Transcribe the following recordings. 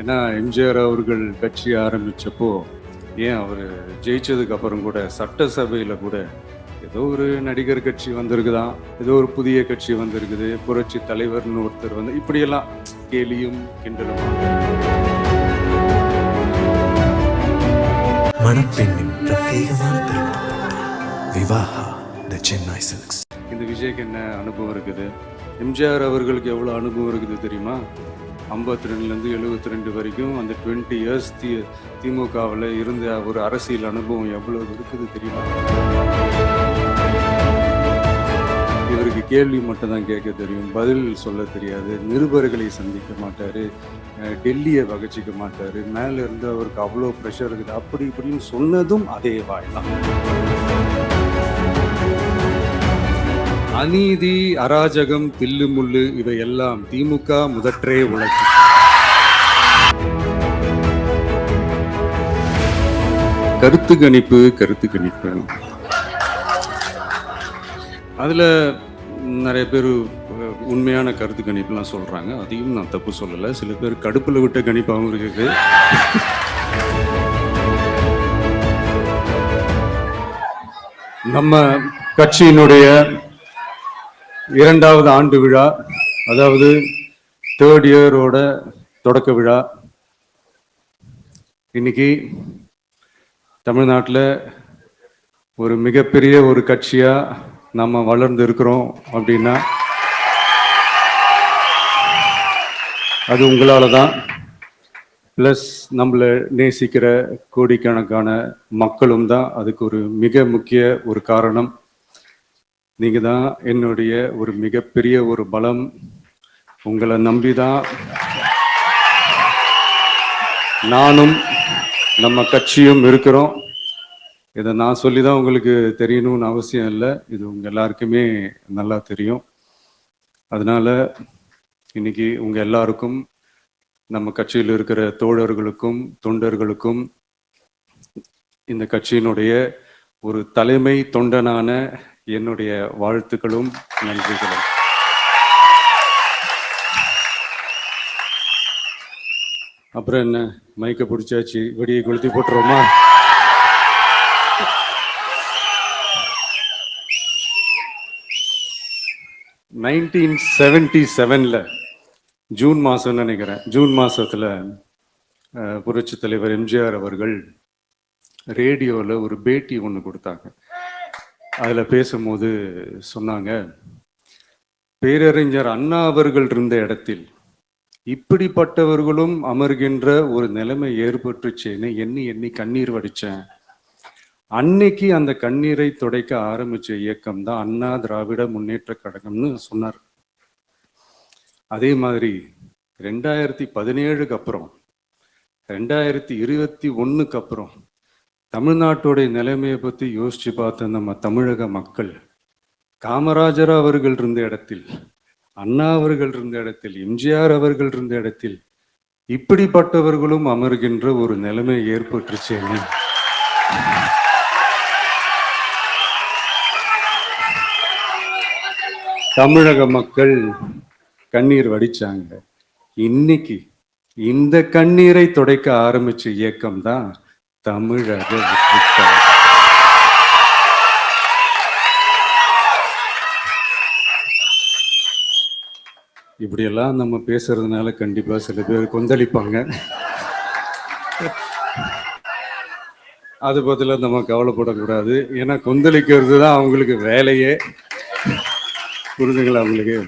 ஏன்னா எம்ஜிஆர் அவர்கள் கட்சி ஆரம்பிச்சப்போ ஏன் அவர் ஜெயிச்சதுக்கு அப்புறம் கூட சட்டசபையில கூட ஏதோ ஒரு நடிகர் கட்சி வந்திருக்குதான், ஏதோ ஒரு புதிய கட்சி வந்திருக்குது, புரட்சி தலைவர்னு ஒருத்தர் வந்து இப்படியெல்லாம் கேலியும் கிண்டலும். மணப்பெண்ணின் பிரத்யேகமான திருமணம் விவாஹா தி சென்னை சில்க்ஸ். இந்த விஜய்க்கு என்ன அனுபவம் இருக்குது, எம்ஜிஆர் அவர்களுக்கு எவ்வளோ அனுபவம் இருக்குது தெரியுமா? 52லேருந்து 72 வரைக்கும் அந்த 20 இயர்ஸ் திமுகவில் இருந்த ஒரு அரசியல் அனுபவம் எவ்வளோ இருக்குது தெரியுமா? இவருக்கு கேள்வி மட்டும் தான் கேட்க தெரியும், பதில் சொல்ல தெரியாது, நிருபர்களை சந்திக்க மாட்டார், டெல்லியை வகிச்சிக்க மாட்டார், மேலே இருந்து அவருக்கு அவ்வளோ ப்ரெஷர் இருக்குது, அப்படி இப்படின்னு சொன்னதும் அதே வாய் தான். அநீதி, அராஜகம், தில்லு முள்ளு இவையெல்லாம் திமுக முதற்றே உலகம். கருத்து கணிப்பு அதுல நிறைய பேர் உண்மையான கருத்து கணிப்புலாம் சொல்றாங்க, அதையும் நான் தப்பு சொல்லலை. சில பேர் கடுப்புல விட்ட கணிப்பாகவும் இருக்குது. நம்ம கட்சியினுடைய 2வது ஆண்டு விழா, அதாவது 3rd இயரோட தொடக்க விழா இன்னைக்கு தமிழ்நாட்டில் ஒரு மிகப்பெரிய ஒரு கட்சியா நம்ம வளர்ந்து இருக்கிறோம் அப்படின்னா அது உங்களால தான். பிளஸ் நம்மளை நேசிக்கிற கோடிக்கணக்கான மக்களும் தான் அதுக்கு ஒரு மிக முக்கிய ஒரு காரணம். நீங்க தான் என்னுடைய ஒரு மிகப்பெரிய ஒரு பலம். உங்களை நம்பிதான் நானும் நம்ம கட்சியும் இருக்கிறோம். இதை நான் சொல்லிதான் உங்களுக்கு தெரியணும்னு அவசியம் இல்லை, இது உங்க எல்லாருக்குமே நல்லா தெரியும். அதனால இன்னைக்கு உங்க எல்லாருக்கும், நம்ம கட்சியில் இருக்கிற தோழர்களுக்கும் தொண்டர்களுக்கும், இந்த கட்சியினுடைய ஒரு தலைமை தொண்டனான என்னுடைய வாழ்த்துக்களும் நன்றிகளும். அப்புறம் என்ன, மைக்க பிடிச்சாச்சு, வெடியை கொளுத்தி போட்டுருவோமா? (1977) ஜூன் மாதம் நினைக்கிறேன், ஜூன் மாதத்தில் புரட்சி தலைவர் எம்ஜிஆர் அவர்கள் ரேடியோவில் ஒரு பேட்டி ஒன்று கொடுத்தாங்க. அதில் பேசும்போது சொன்னாங்க, பேரறிஞர் அண்ணா அவர்கள் இருந்த இடத்தில் இப்படிப்பட்டவர்களும் அமர்கின்ற ஒரு நிலைமை ஏற்பட்டுச்சேன்னு எண்ணி எண்ணி கண்ணீர் வடித்தேன். அன்னைக்கு அந்த கண்ணீரை துடைக்க ஆரம்பிச்ச இயக்கம் தான் அண்ணா திராவிட முன்னேற்ற கழகம்னு சொன்னார். அதே மாதிரி 2017க்கு அப்புறம் 2021க்கு அப்புறம் தமிழ்நாட்டுடைய நிலைமையை பற்றி யோசிச்சு பார்த்த நம்ம தமிழக மக்கள், காமராஜர் அவர்கள் இருந்த இடத்தில், அண்ணா அவர்கள் இருந்த இடத்தில், எம்ஜிஆர் அவர்கள் இருந்த இடத்தில் இப்படிப்பட்டவர்களும் அமர்கின்ற ஒரு நிலைமை ஏற்பட்டுருச்சேன்னு தமிழக மக்கள் கண்ணீர் வடிச்சாங்க. இன்னைக்கு இந்த கண்ணீரை துடைக்க ஆரம்பிச்ச இயக்கம் தான் தமிழக வெற்றிக்கழகம். இப்படியெல்லாம் நம்ம பேசுறதுனால கண்டிப்பா சில பேர் கொந்தளிப்பாங்க. அது பதிலா நம்ம கவலைப்படக்கூடாது, ஏன்னா கொந்தளிக்கிறது தான் அவங்களுக்கு வேலையே. புரிதுங்களா அவங்களுக்கு?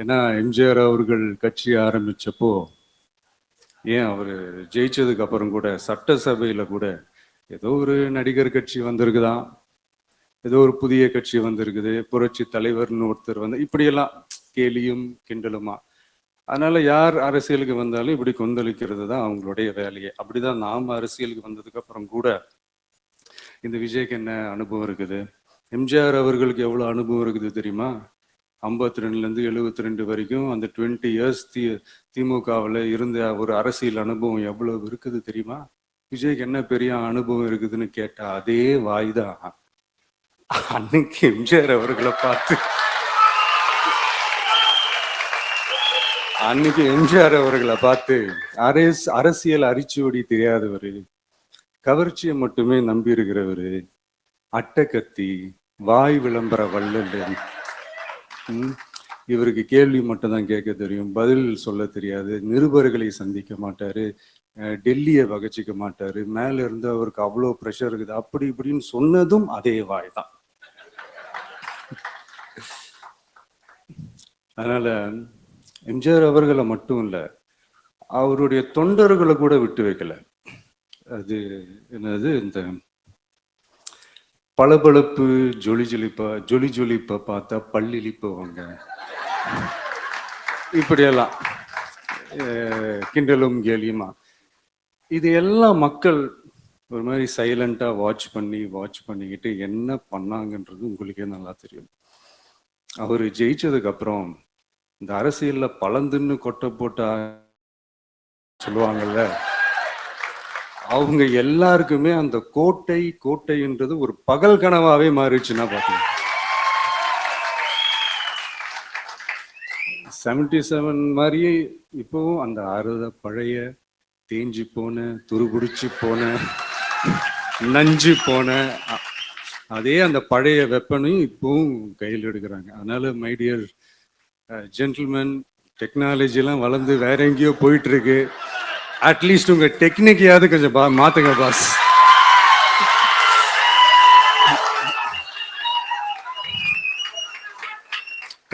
ஏன்னா எம்ஜிஆர் அவர்கள் கட்சி ஆரம்பிச்சப்போ ஏன் அவர் ஜெயிச்சதுக்கு அப்புறம் கூட சட்டசபையில கூட ஏதோ ஒரு நடிகர் கட்சி வந்திருக்குதான், ஏதோ ஒரு புதிய கட்சி வந்திருக்குது, புரட்சி தலைவர்னு ஒருத்தர் வந்து இப்படியெல்லாம் கேலியும் கிண்டலுமா. அதனால யார் அரசியலுக்கு வந்தாலும் இப்படி கொந்தளிக்கிறது தான் அவங்களுடைய வேலையே. அப்படிதான் நாம அரசியலுக்கு வந்ததுக்கு அப்புறம் கூட இந்த விஜய்க்கு என்ன அனுபவம் இருக்குது, எம்ஜிஆர் அவர்களுக்கு எவ்வளோ அனுபவம் இருக்குது தெரியுமா? 52லேருந்து 72 வரைக்கும் அந்த 20 இயர்ஸ் திமுகவில் இருந்த ஒரு அரசியல் அனுபவம் எவ்வளவு இருக்குது தெரியுமா? விஜய்க்கு என்ன பெரிய அனுபவம் இருக்குதுன்னு கேட்டா அதே வாய் தான். அன்னைக்கு எம்ஜிஆர் அவர்களை பார்த்து அன்னைக்கு எம்ஜிஆர் அவர்களை பார்த்து அரசியல் அரிச்சுவடி தெரியாதவர், கவர்ச்சியை மட்டுமே நம்பி இருக்கிறவரு, அட்டக்கத்தி, வாய் விளம்பர வள்ளல், இவருக்கு கேள்வி மட்டும்தான் கேட்க தெரியும், பதில் சொல்ல தெரியாது, நிருபர்களை சந்திக்க மாட்டாரு, டெல்லியை வகச்சிக்க மாட்டாரு, மேல இருந்து அவருக்கு அவ்வளோ ப்ரெஷர் இருக்குது, அப்படி இப்படின்னு சொன்னதும் அதே வாய் தான். அதனால எம்ஜிஆர் அவர்களை மட்டும் இல்ல, அவருடைய தொண்டர்களை கூட விட்டு வைக்கல. அது என்னது, இந்த பளபளப்பு ஜொலி ஜொலிப்ப பார்த்தா பல்லிழிப்பவங்க, இப்படியெல்லாம் கிண்டலும் கேலியுமா, இது எல்லாம் மக்கள் ஒரு மாதிரி சைலண்டா வாட்ச் பண்ணிக்கிட்டு என்ன பண்ணாங்கன்றது உங்களுக்கே நல்லா தெரியும். அவரு ஜெயிச்சதுக்கு அப்புறம் இந்த அரசியல்ல பழந்துன்னு கொட்டை போட்டா சொல்லுவாங்கல்ல, அவங்க எல்லாருக்குமே அந்த கோட்டைன்றது ஒரு பகல் கனவாவே மாறிடுச்சுன்னா பாத்தீங்க. 77 மாதிரியே இப்பவும் அந்த பழைய தேஞ்சு போன, துருபிடிச்சு போன, நஞ்சு போன அதே அந்த பழைய வெப்பனையும் இப்பவும் கையில் எடுக்கிறாங்க. அதனால மை டியர் ஜென்டில்மேன், டெக்னாலஜி எல்லாம் வளர்ந்து வேற எங்கேயோ போயிட்டு இருக்கு, அட்லீஸ்ட் உங்க டெக்னிக்கையாவது கொஞ்சம் மாத்துங்க பாஸ்.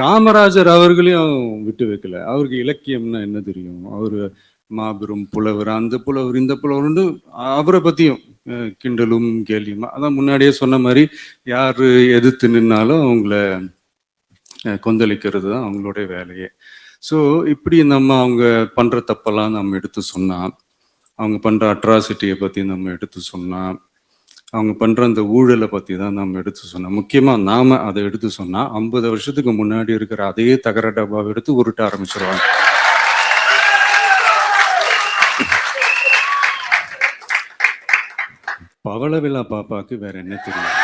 காமராஜர் அவர்களையும் விட்டு வைக்கல. அவருக்கு இலக்கியம்னா என்ன தெரியும், அவரு மாபெரும் புலவர், அந்த புலவர் இந்த புலவர், அவரை பத்தியும் கிண்டலும் கேலியுமா. அதான் முன்னாடியே சொன்ன மாதிரி யாரு எதிர்த்து நின்னாலும் அவங்கள கொந்தளிக்கிறது தான் அவங்களுடைய வேலையே. ஸோ இப்படி அவங்க பண்ற தப்பெல்லாம் நம்ம எடுத்து சொன்னா, அவங்க பண்ற அட்ராசிட்டியை பத்தி நம்ம எடுத்து சொன்னா, அவங்க பண்ற அந்த ஊழலை பத்தி தான் நம்ம எடுத்து சொன்னோம். முக்கியமா நாம அதை எடுத்து சொன்னா 50 வருஷத்துக்கு முன்னாடி இருக்கிற அதே தகர டப்பாவை எடுத்து உருட்ட ஆரம்பிச்சிருவாங்க. பவள விழா பாப்பாக்கு வேற என்ன தெரியும்?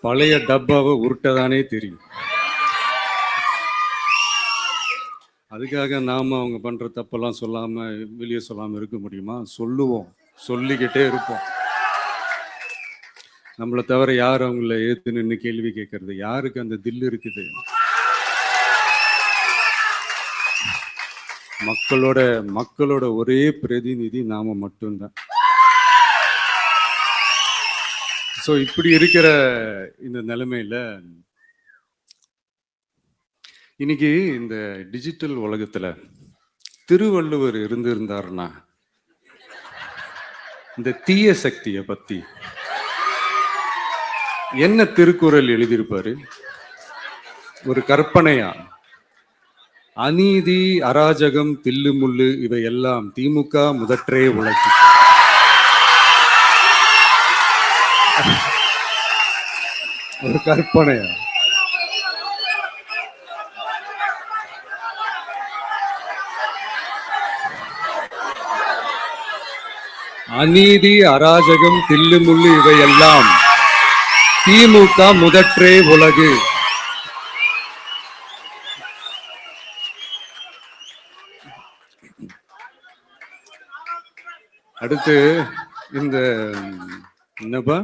பழைய டப்பாவை உருட்டதானே தெரியும். அதுக்காக நாம அவங்க பண்ற தப்பெல்லாம் சொல்லாம வெளியே சொல்லாம இருக்க முடியுமா? சொல்லுவோம், சொல்லிக்கிட்டே இருப்போம். நம்மளை தவிர யார் அவங்கள ஏத்து நின்று கேள்வி கேட்கறது? யாருக்கு அந்த தில்லு இருக்குது? மக்களோட ஒரே பிரதிநிதி நாம மட்டும்தான். ஸோ இப்படி இருக்கிற இந்த நிலைமையில இன்னைக்கு இந்த டிஜிட்டல் உலகத்துல திருவள்ளுவர் இருந்தாருன்னா இந்த தீய சக்தியை பத்தி என்ன திருக்குறள் எழுதியிருப்பாரு? ஒரு கற்பனையா, அநீதி, அராஜகம், தில்லுமுள்ளு இவை எல்லாம் திமுக முதற்றே உலகு. ஒரு கற்பனையா? அநீதி, அராஜகம், தில்லுமுள்ளு இவை எல்லாம் திமுக முதற்றே உலகு. அடுத்து இந்த என்னப்பா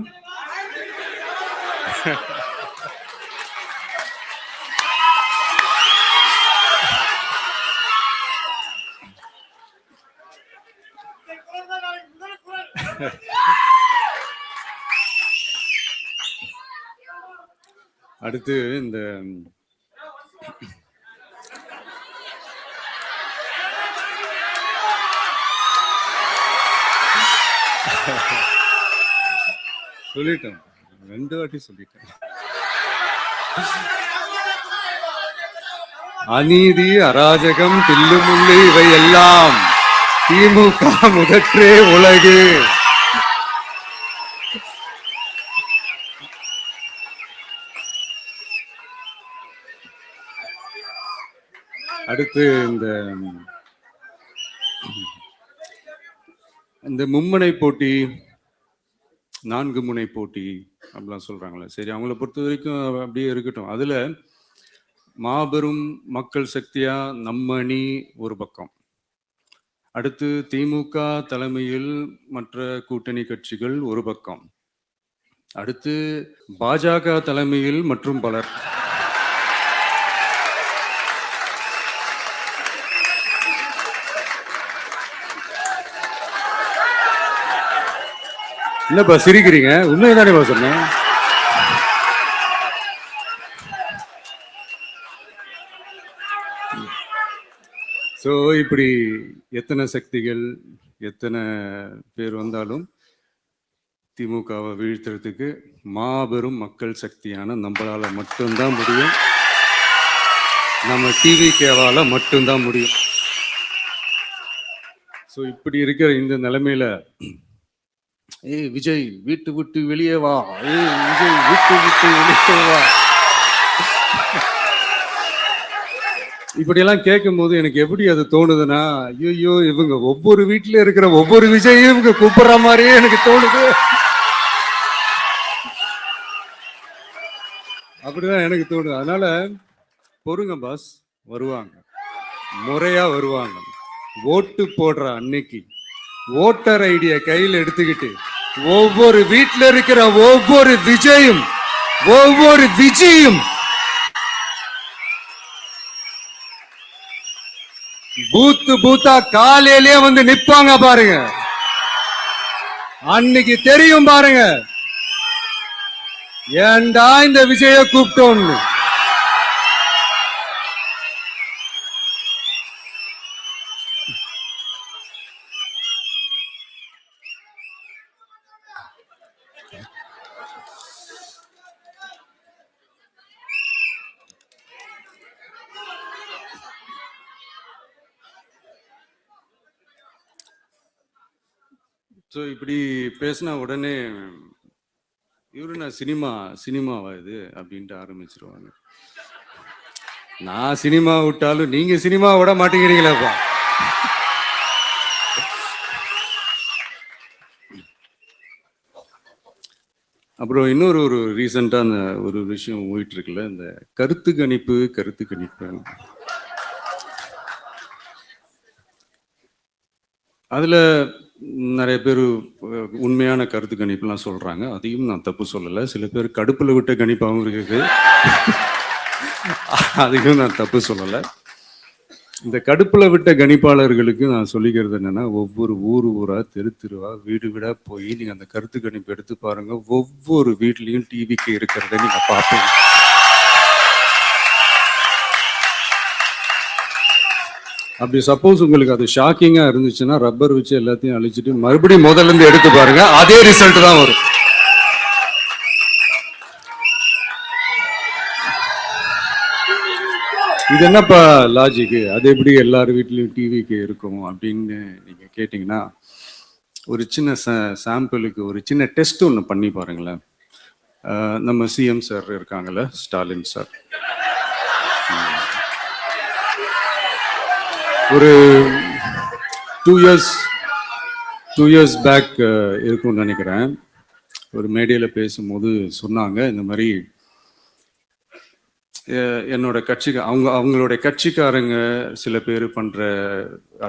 அடுத்து இந்த சொல்லிட்டேன், 2 வாட்டி சொல்லிட்டேன். அநீதி, அராஜகம், தில்லுமுள்ளு இவை எல்லாம் திமுக முதற்றே உலகு. அடுத்து இந்த மும்முனை போட்டி, 4 முனை போட்டி, அப்படிலாம் சொல்றாங்களே, சரி அவங்கள பொறுத்த வரைக்கும் அப்படியே இருக்கட்டும். அதுல மாபெரும் மக்கள் சக்தியா நம்ம அணி ஒரு பக்கம், அடுத்து திமுக தலைமையில் மற்ற கூட்டணி கட்சிகள் ஒரு பக்கம், அடுத்து பாஜக தலைமையில் மற்றும் பலர். என்னப்பா சிரிக்கிறீங்க? உண்மைதானேப்பா சொன்னேன். ஸோ இப்படி எத்தனை சக்திகள் எத்தனை பேர் வந்தாலும் திமுகவை வீழ்த்துறதுக்கு மாபெரும் மக்கள் சக்தியான நம்மளால மட்டும்தான் முடியும். நம்ம டிவிகேவால மட்டும்தான் முடியும். ஸோ இப்படி இருக்கிற இந்த நிலைமையில ஏய் விஜய் வீட்டு விட்டு வெளியே வா, ஏய் விஜய் வீட்டு விட்டு வெளியே வா, இப்படியெல்லாம் கேட்கும் போது எனக்கு எப்படி அது தோணுதுன்னா, ஐயோ இவங்க ஒவ்வொரு வீட்டுல இருக்கிற ஒவ்வொரு விஜயும் இவங்க கூப்பிடுற மாதிரியே எனக்கு தோணுது. அப்படிதான் எனக்கு தோணுது. அதனால பொறுங்க பாஸ், வருவாங்க, முறையா வருவாங்க. ஓட்டு போடுற அன்னைக்கு ஓட்டர் ஐடிய கையில் எடுத்துக்கிட்டு ஒவ்வொரு வீட்டுல இருக்கிற ஒவ்வொரு விஜயும் ஒவ்வொரு விஜயும் பூத்து பூத்தா காலையிலே வந்து நிப்பாங்க பாருங்க. அன்னைக்கு தெரியும் பாருங்க, ஏண்டா இந்த விஜய கூப்பிட்டோம்னு. ஸோ இப்படி பேசினா உடனே இவரு நான் சினிமாவா இது அப்படின்ட்டு ஆரம்பிச்சிருவாங்க. நான் சினிமா விட்டாலும் நீங்க சினிமா விட மாட்டேங்கிறீங்களேப்பா. அப்புறம் இன்னொரு ரீசெண்டா அந்த ஒரு விஷயம் போயிட்டு இருக்குல்ல, இந்த கருத்து கணிப்பு அதுல நிறைய பேர் உண்மையான கருத்து கணிப்புலாம் சொல்றாங்க. அதையும் நான் தப்பு சொல்லலை. சில பேர் கடுப்புல விட்ட கணிப்பாகவும் இருக்குது, அதையும் நான் தப்பு சொல்லலை. இந்த கடுப்புல விட்ட கணிப்பாளர்களுக்கு நான் சொல்லிக்கிறது என்னன்னா, ஒவ்வொரு ஊரா தெருவா வீடு வீடா போய் நீங்க அந்த கருத்து கணிப்பு எடுத்து பாருங்க. ஒவ்வொரு வீட்லயும் டிவிக்கு இருக்கிறத நீங்க பார்ப்பீங்க. அப்படி சப்போஸ் உங்களுக்கு அது ஷாக்கிங்கா இருந்துச்சுன்னா ரப்பர் வச்சு எல்லாத்தையும் அழிச்சிட்டு மறுபடியும் முதல்ல இருந்து எடுத்து பாருங்க, அதே ரிசல்ட் தான் வரும். இது என்னப்பா லாஜிக்கு, அது எப்படி எல்லார் வீட்லயும் டிவிக்கு இருக்கும் அப்படின்னு நீங்க கேட்டீங்கன்னா, ஒரு சின்ன சாம்பிளுக்கு ஒரு சின்ன டெஸ்ட் ஒன்று பண்ணி பாருங்களேன். நம்ம சிஎம் சார் இருக்காங்கல்ல, ஸ்டாலின் சார், ஒரு 2 years பேக் இருக்கும்னு நினைக்கிறேன். ஒரு மேடையில் பேசும்போது சொன்னாங்க, இந்த மாதிரி என்னோட கட்சிக்கு அவங்களுடைய கட்சிக்காரங்க சில பேர் பண்ற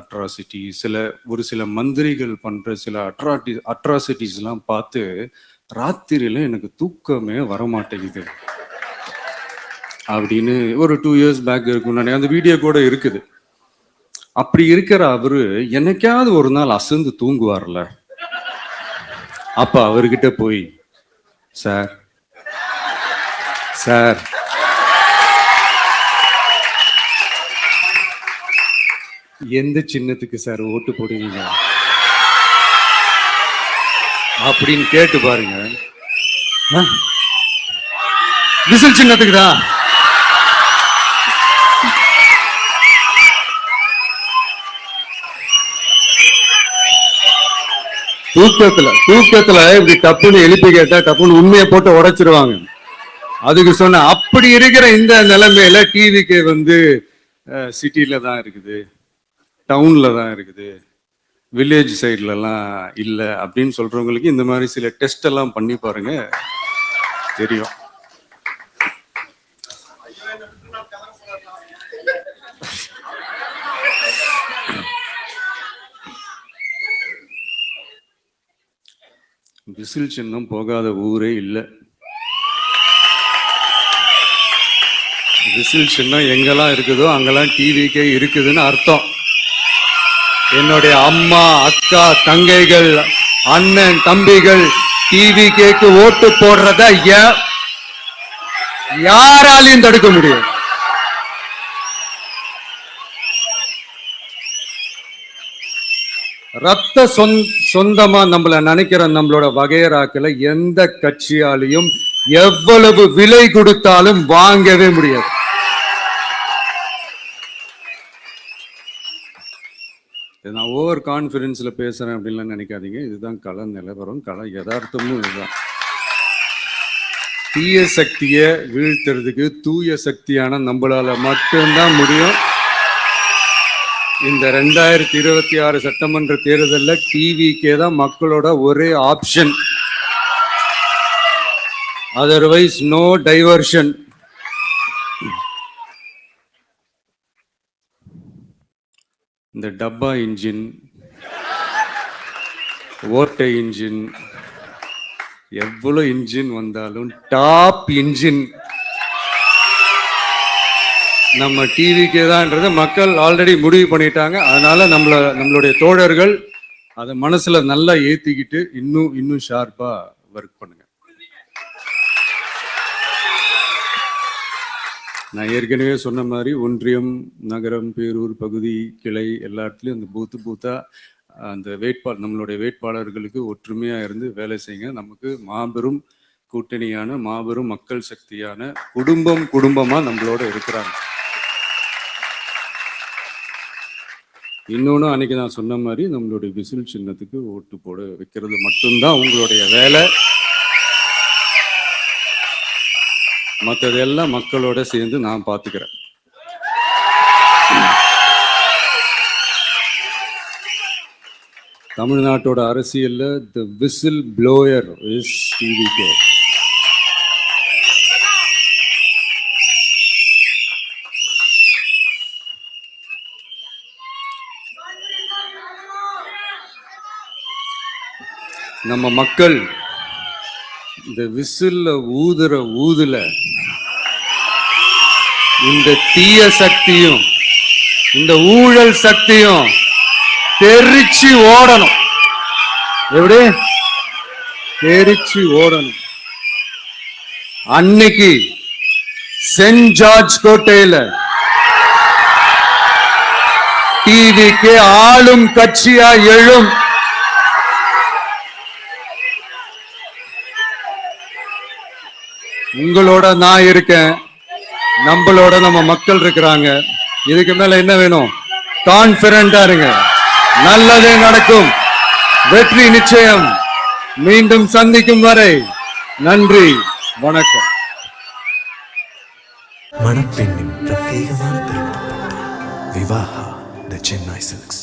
அட்ராசிட்டி, ஒரு சில மந்திரிகள் பண்ற சில அட்ராசிட்டிஸ்லாம் பார்த்து ராத்திரியில எனக்கு தூக்கமே வரமாட்டேங்குது அப்படின்னு ஒரு 2 years பேக் இருக்கும்னு நினைக்கிறேன். அந்த வீடியோ கூட இருக்குது. அப்படி இருக்கிற அவரு என்னைக்காவது ஒரு நாள் அசந்து தூங்குவார்ல, அப்ப அவர்கிட்ட போய் சார் எந்த சின்னத்துக்கு சார் ஓட்டு போடுவீங்க அப்படின்னு கேட்டு பாருங்க. விசில் சின்னத்துக்கு தான். தூக்கத்துல இப்படி டப்புன்னு எழுப்பி கேட்டா டப்புன்னு உண்மையை போட்டு உடைச்சிருவாங்க. அதுக்கு சொன்ன அப்படி இருக்கிற இந்த நிலைமையில டிவிக்கு வந்து சிட்டில தான் இருக்குது, டவுன்ல தான் இருக்குது, வில்லேஜ் சைட்லலாம் இல்லை அப்படின்னு சொல்றவங்களுக்கு இந்த மாதிரி சில டெஸ்ட் எல்லாம் பண்ணி பாருங்க. தெரியும். விசில் சின்னம் போகாத ஊரே இல்லை. விசில் சின்னம் எங்கெல்லாம் இருக்குதோ அங்கெல்லாம் டிவிக்கே இருக்குதுன்னு அர்த்தம். என்னுடைய அம்மா, அக்கா, தங்கைகள், அண்ணன், தம்பிகள் டிவிக்கேக்கு ஓட்டு போடுறத யாராலையும் தடுக்க முடியும். ரத்த சொந்தமா நம்மள நினைக்கிற நம்மளோட வகையராக்களை எந்த கட்சியாலையும் எவ்வளவு விலை கொடுத்தாலும் வாங்கவே முடியாது. நான் ஓவர் கான்பிடன்ஸ்ல பேசுறேன் அப்படின்லாம் நினைக்காதீங்க. இதுதான் கள நிலவரம், கள யதார்த்தமும் இதுதான். தீய சக்தியை வீழ்த்துறதுக்கு தூய சக்தியான நம்மளால மட்டும்தான் முடியும். இந்த 2026 சட்டமன்ற தேர்தலில் டிவிக்கே தான் மக்களோட ஒரே ஆப்ஷன். Otherwise no diversion. இந்த டப்பா இன்ஜின், ஓட்டை இன்ஜின், எவ்வளவு இன்ஜின் வந்தாலும் டாப் இன்ஜின் நம்ம டிவிக்கே தான்ன்றதை மக்கள் ஆல்ரெடி முடிவு பண்ணிட்டாங்க. அதனால நம்மளுடைய தோழர்கள் அதை மனசுல நல்லா ஏத்திக்கிட்டு இன்னும் ஷார்ப்பா ஒர்க் பண்ணுங்க. நான் ஏற்கனவே சொன்ன மாதிரி ஒன்றியம், நகரம், பேரூர், பகுதி, கிளை எல்லா இடத்துலையும் அந்த பூத்தா அந்த நம்மளுடைய வேட்பாளர்களுக்கு ஒற்றுமையா இருந்து வேலை செய்யுங்க. நமக்கு மாபெரும் கூட்டணியான, மாபெரும் மக்கள் சக்தியான குடும்பமா நம்மளோட இருக்கிறாங்க. இன்னொன்று, அன்னைக்கு நான் சொன்ன மாதிரி நம்மளுடைய விசில் சின்னத்துக்கு ஓட்டு போட வைக்கிறது மட்டும்தான் உங்களுடைய வேலை. மற்றதெல்லாம் மக்களோட சேர்ந்து நான் பார்த்துக்கிறேன். தமிழ்நாட்டோட அரசியல்ல தி விசில் ப்ளோயர் இஸ் டிவிகே. நம்ம மக்கள் இந்த விசில்ல ஊதுல இந்த தீய சக்தியும் இந்த ஊழல் சக்தியும் தெரிச்சு ஓடணும். எப்படி தெரிச்சு ஓடணும்? அன்னைக்கு சென்ட் ஜார்ஜ் கோட்டையில டிவிக்கு ஆளும் கட்சியா எழும். உங்களோட நான் இருக்கேன், நம்மளோட நம்ம மக்கள் இருக்கிறாங்க. இதுக்கு மேல என்ன வேணும்? கான்பிடண்டா இருங்க, நல்லதே நடக்கும், வெற்றி நிச்சயம். மீண்டும் சந்திக்கும் வரை நன்றி, வணக்கம். மணப்பெண்ணின் பிரத்யேகமான திருமணம் விவாஹா தி சென்னை சில்க்ஸ்.